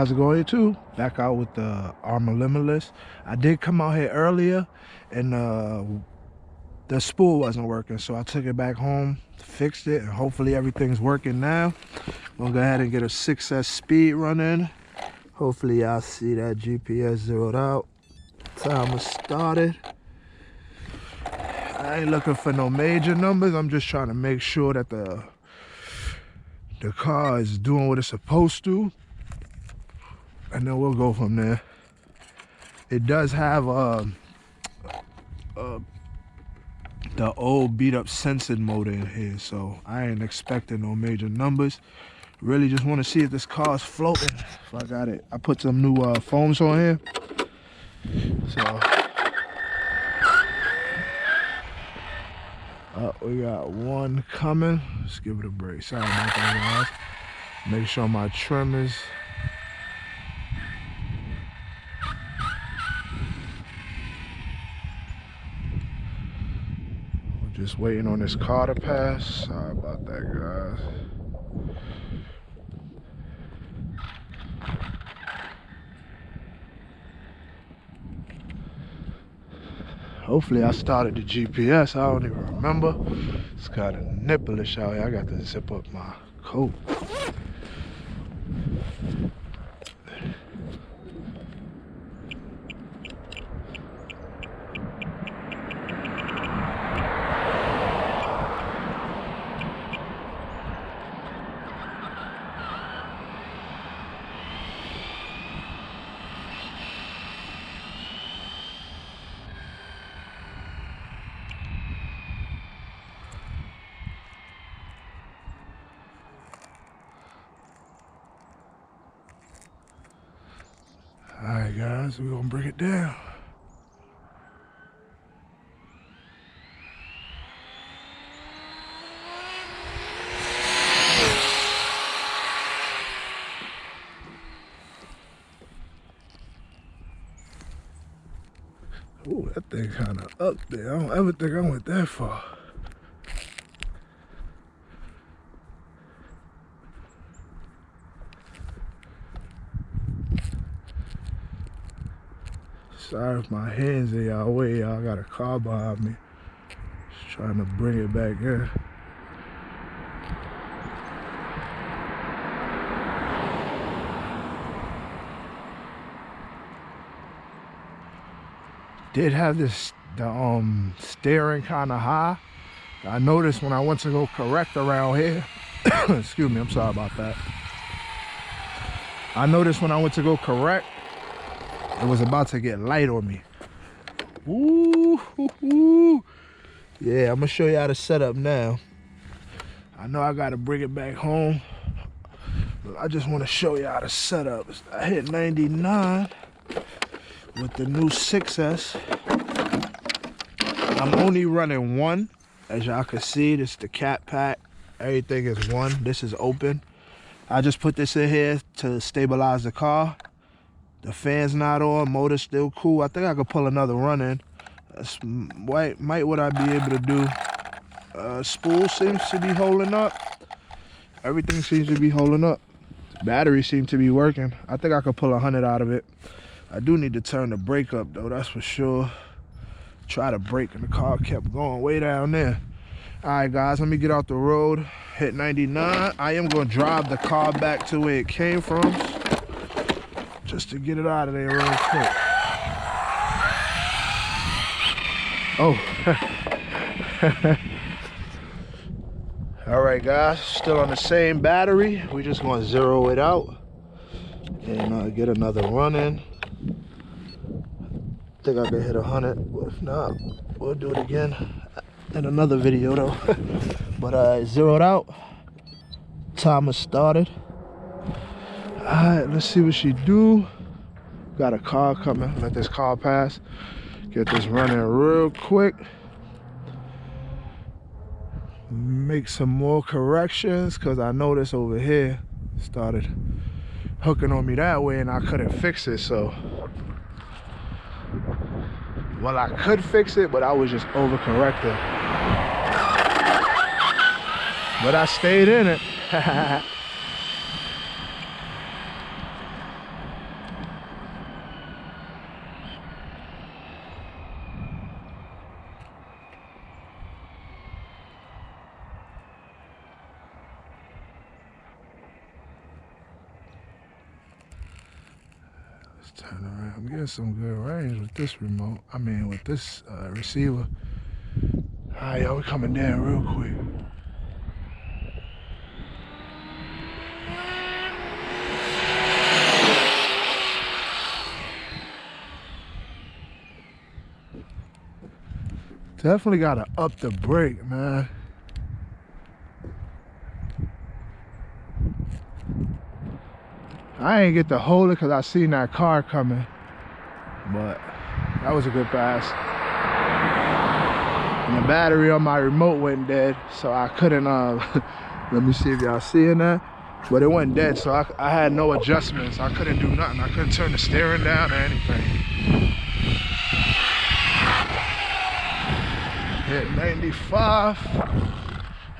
how's it going too? Back out with the Arrma Limitless. I did come out here earlier and the spool wasn't working, so I took it back home, fixed it, and hopefully everything's working now. I'm gonna go ahead and get a 6S speed running. Hopefully y'all see that GPS zeroed out. Timer started. I ain't looking for no major numbers. I'm just trying to make sure that the car is doing what it's supposed to, and then we'll go from there. It does have the old beat up sensing motor in here, so I ain't expecting no major numbers. Really just want to see if this car is floating. If I got it, I put some new foams on here, so we got one coming. Let's give it a break. Sorry about that, guys. Make sure my trim is just waiting on this car to pass. Sorry about that, guys. Hopefully I started the GPS. I don't even remember. It's kind of nippleish out here. I got to zip up my coat. Alright guys, we're gonna bring it down. Ooh, that thing kinda up there. I don't ever think I went that far. Sorry if my hands in y'all way, y'all got a car behind me. Just trying to bring it back in. Did have the steering kind of high. I noticed when I went to go correct around here. Excuse me, I'm sorry about that. I noticed when I went to go correct, it was about to get light on me. Ooh, yeah, I'm gonna show you how to set up now. I know I gotta bring it back home, but I just wanna show you how to set up. I hit 99 with the new 6S. I'm only running one. As y'all can see, this is the cat pack. Everything is one. This is open. I just put this in here to stabilize the car. The fan's not on, motor's still cool. I think I could pull another run in. That's might what I be able to do. Spool seems to be holding up. Everything seems to be holding up. Battery seems to be working. I think I could pull 100 out of it. I do need to turn the brake up though, that's for sure. Try to brake and the car kept going way down there. All right guys, let me get out the road. Hit 99. I am gonna drive the car back to where it came from, just to get it out of there real quick. Oh. All right guys, still on the same battery. We just gonna zero it out and get another run in. I think I can hit 100, but if not, we'll do it again in another video though. But zeroed out, timer started. All right, let's see what she do. Got a car coming, let this car pass. Get this running real quick. Make some more corrections, cause I noticed over here started hooking on me that way and I couldn't fix it, so. Well, I could fix it, but I was just overcorrecting. But I stayed in it. Turn around. I'm getting some good range with this remote. I mean, with this receiver. All right, y'all, we coming down real quick. Definitely gotta up the brake, man. I ain't get to hold it because I seen that car coming, but that was a good pass. And the battery on my remote went dead, so I couldn't, let me see if y'all seeing that, but it went dead, so I had no adjustments. I couldn't do nothing. I couldn't turn the steering down or anything. Hit 95,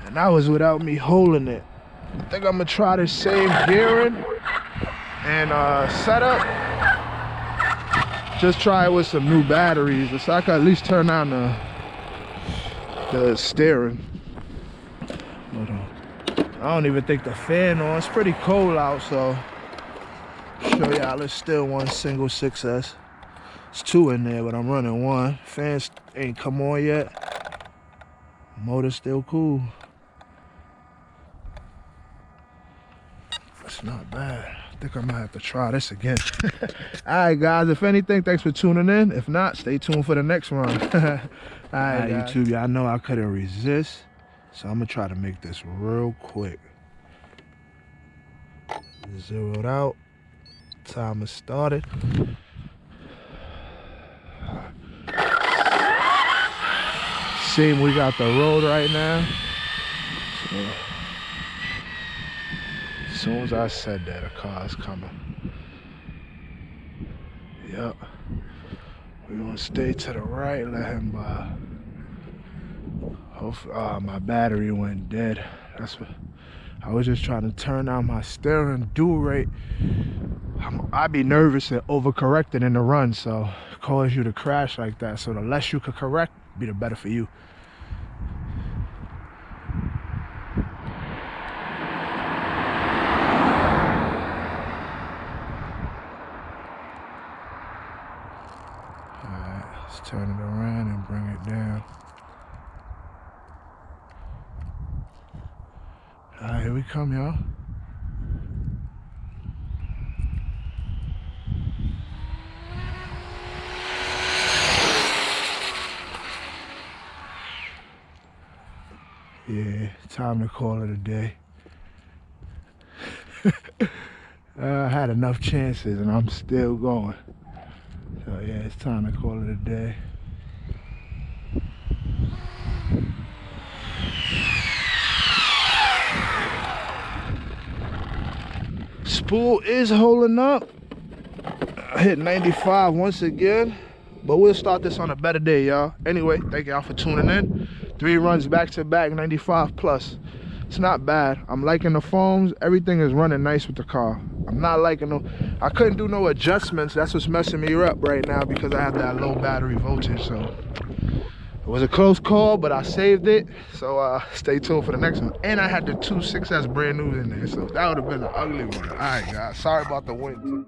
and that was without me holding it. I think I'm gonna try the same gearing and setup. Just try it with some new batteries, so I can at least turn on the steering. Hold on. I don't even think the fan on. It's pretty cold out, so show y'all it's still one single 6S. It's two in there, but I'm running one. Fans ain't come on yet. Motor's still cool. That's not bad. I think I might have to try this again. Alright guys, if anything, thanks for tuning in. If not, stay tuned for the next run. Alright YouTube, y'all know I couldn't resist. So I'm gonna try to make this real quick. Zeroed out. Timer started. We got the road right now. So, as soon as I said that, a car's coming. Yep. We're gonna stay to the right, let him by. Hopefully, my battery went dead. That's what I was just trying to turn on my steering dual rate. I'd be nervous and overcorrecting in the run, so it cause you to crash like that. So the less you could correct, be the better for you. Alright, let's turn it around and bring it down. Alright, here we come, y'all. Yeah, time to call it a day. I had enough chances and I'm still going. So yeah, it's time to call it a day. Spool is holding up. I hit 95 once again, but we'll start this on a better day, y'all. Anyway, thank y'all for tuning in. 3 runs back to back, 95 plus. It's not bad. I'm liking the foams. Everything is running nice with the car. I'm not liking no, I couldn't do no adjustments. That's what's messing me up right now because I have that low battery voltage. So it was a close call, but I saved it. So stay tuned for the next one. And I had the 2 6S brand new in there. So that would have been an ugly one. All right, guys. Sorry about the wind.